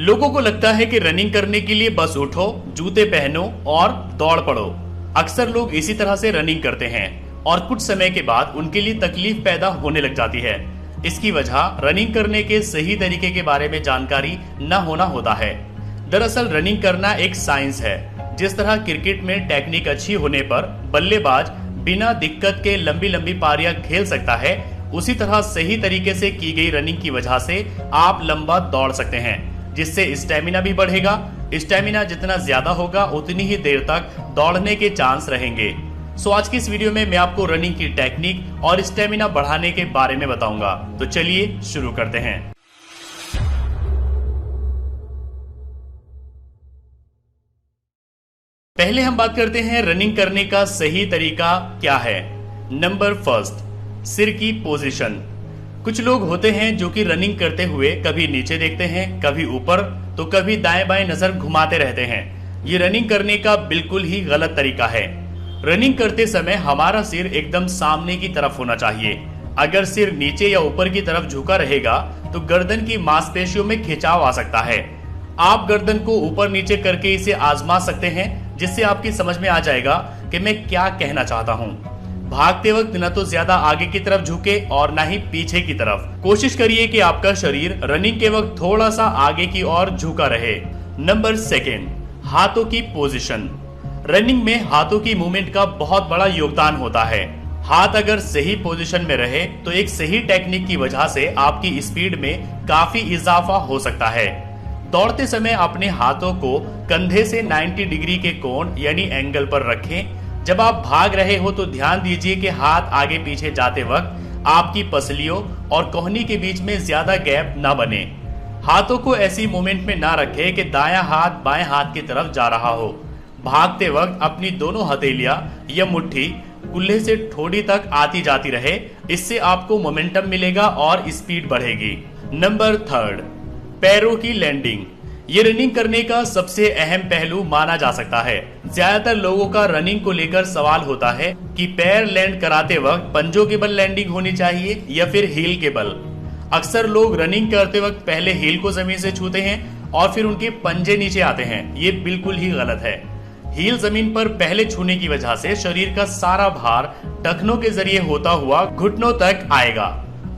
लोगों को लगता है कि रनिंग करने के लिए बस उठो, जूते पहनो और दौड़ पड़ो। अक्सर लोग इसी तरह से रनिंग करते हैं और कुछ समय के बाद उनके लिए तकलीफ पैदा होने लग जाती है। इसकी वजह रनिंग करने के सही तरीके के बारे में जानकारी न होना होता है। दरअसल रनिंग करना एक साइंस है। जिस तरह क्रिकेट में टेक्निक अच्छी होने पर बल्लेबाज बिना दिक्कत के लंबी लंबी पारियां खेल सकता है, उसी तरह सही तरीके से की गई रनिंग की वजह से आप लंबा दौड़ सकते हैं, जिससे स्टेमिना भी बढ़ेगा। स्टेमिना जितना ज्यादा होगा उतनी ही देर तक दौड़ने के चांस रहेंगे। सो आज की इस वीडियो में मैं आपको रनिंग की टेक्निक और स्टेमिना बढ़ाने के बारे में बताऊंगा। तो चलिए शुरू करते हैं। पहले हम बात करते हैं रनिंग करने का सही तरीका क्या है। नंबर फर्स्ट, सिर की पोजीशन। कुछ लोग होते हैं जो कि रनिंग करते हुए कभी नीचे देखते हैं, कभी ऊपर, तो कभी दाएं बाएं नजर घुमाते रहते हैं। ये रनिंग करने का बिल्कुल ही गलत तरीका है। रनिंग करते समय हमारा सिर एकदम सामने की तरफ होना चाहिए। अगर सिर नीचे या ऊपर की तरफ झुका रहेगा तो गर्दन की मांसपेशियों में खिंचाव आ सकता है। आप गर्दन को ऊपर नीचे करके इसे आजमा सकते हैं, जिससे आपकी समझ में आ जाएगा कि मैं क्या कहना चाहता हूँ। भागते वक्त न तो ज्यादा आगे की तरफ झुके और न ही पीछे की तरफ। कोशिश करिए कि आपका शरीर रनिंग के वक्त थोड़ा सा आगे की ओर झुका रहे। नंबर सेकेंड, हाथों की पोजीशन। रनिंग में हाथों की मूवमेंट का बहुत बड़ा योगदान होता है। हाथ अगर सही पोजीशन में रहे तो एक सही टेक्निक की वजह से आपकी स्पीड में काफी इजाफा हो सकता है। दौड़ते समय अपने हाथों को कंधे से 90 डिग्री के कोण यानी एंगल पर रखें। जब आप भाग रहे हो तो ध्यान दीजिए कि हाथ आगे पीछे जाते वक्त आपकी पसलियों और कोहनी के बीच में ज्यादा गैप ना बने। हाथों को ऐसी मूवमेंट में ना रखें कि दायां हाथ बाएं हाथ की तरफ जा रहा हो। भागते वक्त अपनी दोनों हथेलियां या मुट्ठी कुल्हे से ठोड़ी तक आती जाती रहे। इससे आपको मोमेंटम मिलेगा और स्पीड बढ़ेगी। नंबर थर्ड, पैरों की लैंडिंग। ये रनिंग करने का सबसे अहम पहलू माना जा सकता है। ज्यादातर लोगों का रनिंग को लेकर सवाल होता है कि पैर लैंड कराते वक्त पंजों के बल लैंडिंग होनी चाहिए या फिर हील के बल। अक्सर लोग रनिंग करते वक्त पहले हील को जमीन से छूते हैं और फिर उनके पंजे नीचे आते हैं। ये बिल्कुल ही गलत है। हील जमीन पर पहले छूने की वजह से शरीर का सारा भार टखनों के जरिए होता हुआ घुटनों तक आएगा।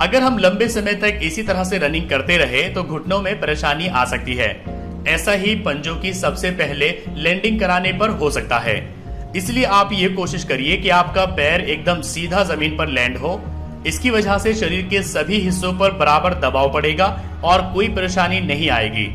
अगर हम लंबे समय तक इसी तरह से रनिंग करते रहे तो घुटनों में परेशानी आ सकती है। ऐसा ही पंजों की सबसे पहले लैंडिंग कराने पर हो सकता है। इसलिए आप ये कोशिश करिए कि आपका पैर एकदम सीधा जमीन पर लैंड हो। इसकी वजह से शरीर के सभी हिस्सों पर बराबर दबाव पड़ेगा और कोई परेशानी नहीं आएगी।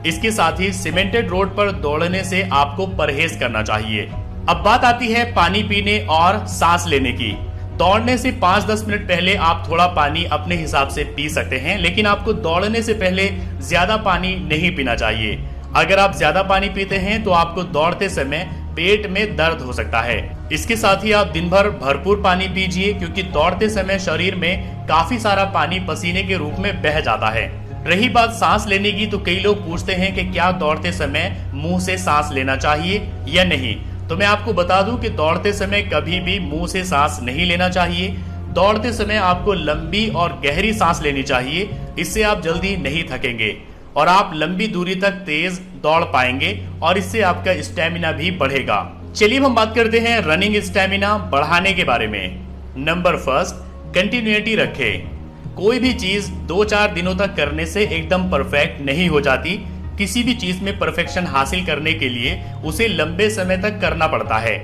इसके साथ ही सीमेंटेड रोड पर दौड़ने से आपको परहेज करना चाहिए। अब बात आती है पानी पीने और सांस लेने की। दौड़ने से 5-10 मिनट पहले आप थोड़ा पानी अपने हिसाब से पी सकते हैं, लेकिन आपको दौड़ने से पहले ज्यादा पानी नहीं पीना चाहिए। अगर आप ज्यादा पानी पीते हैं तो आपको दौड़ते समय पेट में दर्द हो सकता है। इसके साथ ही आप दिन भर भरपूर पानी पीजिए, क्योंकि दौड़ते समय शरीर में काफी सारा पानी पसीने के रूप में बह जाता है। रही बात सांस लेने की, तो कई लोग पूछते हैं कि क्या दौड़ते समय मुंह से सांस लेना चाहिए या नहीं। तो मैं आपको बता दूं कि दौड़ते समय कभी भी मुंह से सांस नहीं लेना चाहिए। दौड़ते समय आपको लंबी और गहरी सांस लेनी चाहिए। इससे आप जल्दी नहीं थकेंगे और आप लंबी दूरी तक तेज दौड़ पाएंगे और इससे आपका स्टेमिना भी बढ़ेगा। चलिए हम बात करते हैं रनिंग स्टेमिना बढ़ाने के बारे में। नंबर फर्स्ट, कंटिन्यूटी रखें। कोई भी चीज 2-4 दिनों तक करने से एकदम परफेक्ट नहीं हो जाती। किसी भी चीज में परफेक्शन हासिल करने के लिए उसे लंबे समय तक करना पड़ता है।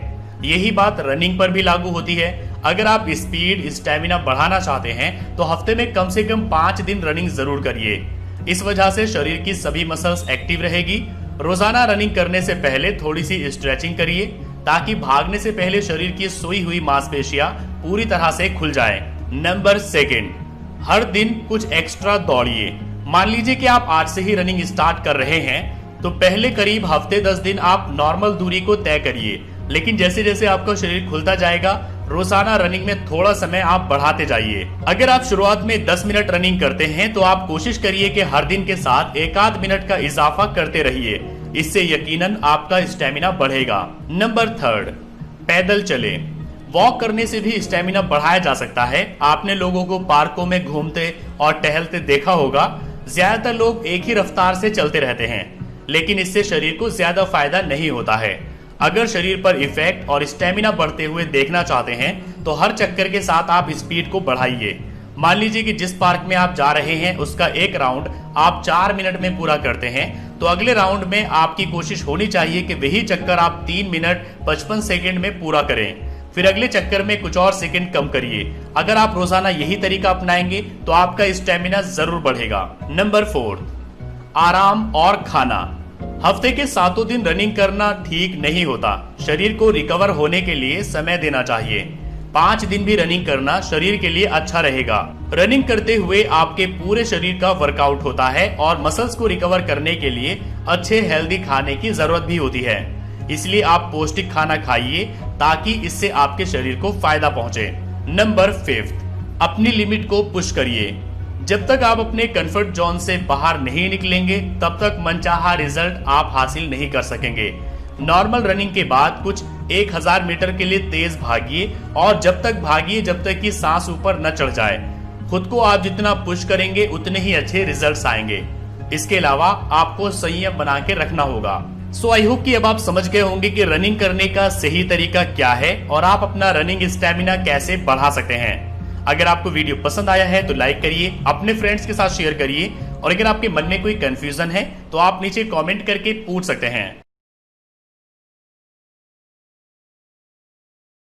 यही बात रनिंग पर भी लागू होती है। अगर आप स्पीड स्टेमिना बढ़ाना चाहते हैं तो हफ्ते में कम से कम 5 दिन रनिंग जरूर करिए। इस वजह से शरीर की सभी मसल्स एक्टिव रहेगी। रोजाना रनिंग करने से पहले थोड़ी सी स्ट्रेचिंग करिए, ताकि भागने से पहले शरीर की सोई हुई मांसपेशियां पूरी तरह से खुल जाए। नंबर सेकेंड, हर दिन कुछ एक्स्ट्रा दौड़िए। मान लीजिए कि आप आज से ही रनिंग स्टार्ट कर रहे हैं, तो पहले करीब हफ्ते 10 दिन आप नॉर्मल दूरी को तय करिए, लेकिन जैसे जैसे आपका शरीर खुलता जाएगा रोजाना रनिंग में थोड़ा समय आप बढ़ाते जाइए। अगर आप शुरुआत में 10 मिनट रनिंग करते हैं तो आप कोशिश करिए कि हर दिन के साथ 1-8 मिनट का इजाफा करते रहिए। इससे यकीनन आपका स्टेमिना बढ़ेगा। नंबर थर्ड, पैदल चले। वॉक करने से भी स्टेमिना बढ़ाया जा सकता है। आपने लोगों को पार्कों में घूमते और टहलते देखा होगा। ज्यादातर लोग एक ही रफ्तार से चलते रहते हैं, लेकिन इससे शरीर को ज्यादा फायदा नहीं होता है। अगर शरीर पर इफेक्ट और स्टेमिना बढ़ते हुए देखना चाहते हैं तो हर चक्कर के साथ आप स्पीड को बढ़ाइए। मान लीजिए कि जिस पार्क में आप जा रहे हैं उसका एक राउंड आप 4 मिनट में पूरा करते हैं, तो अगले राउंड में आपकी कोशिश होनी चाहिए कि वही चक्कर आप 3 मिनट 55 सेकंड में पूरा करें। फिर अगले चक्कर में कुछ और सेकंड कम करिए। अगर आप रोजाना यही तरीका अपनाएंगे तो आपका स्टेमिना जरूर बढ़ेगा। नंबर 4, आराम और खाना। हफ्ते के 7 दिन रनिंग करना ठीक नहीं होता। शरीर को रिकवर होने के लिए समय देना चाहिए। 5 दिन भी रनिंग करना शरीर के लिए अच्छा रहेगा। रनिंग करते हुए आपके पूरे शरीर का वर्कआउट होता है और मसल्स को रिकवर करने के लिए अच्छे हेल्दी खाने की जरूरत भी होती है। इसलिए आप पौष्टिक खाना खाइए ताकि इससे आपके शरीर को फायदा पहुंचे। नंबर 5, अपनी लिमिट को पुश करिए। जब तक आप अपने कंफर्ट जोन से बाहर नहीं निकलेंगे तब तक मनचाहा रिजल्ट आप हासिल नहीं कर सकेंगे। नॉर्मल रनिंग के बाद कुछ 1000 मीटर के लिए तेज भागिए और जब तक भागिए जब तक कि सांस ऊपर न चढ़ जाए। खुद को आप जितना पुश करेंगे उतने ही अच्छे रिजल्ट्स आएंगे। इसके अलावा आपको संयम बना के रखना होगा। सो आई होप कि अब आप समझ गए होंगे कि रनिंग करने का सही तरीका क्या है और आप अपना रनिंग स्टेमिना कैसे बढ़ा सकते हैं। अगर आपको वीडियो पसंद आया है तो लाइक करिए, अपने फ्रेंड्स के साथ शेयर करिए और अगर आपके मन में कोई कंफ्यूजन है तो आप नीचे कमेंट करके पूछ सकते हैं।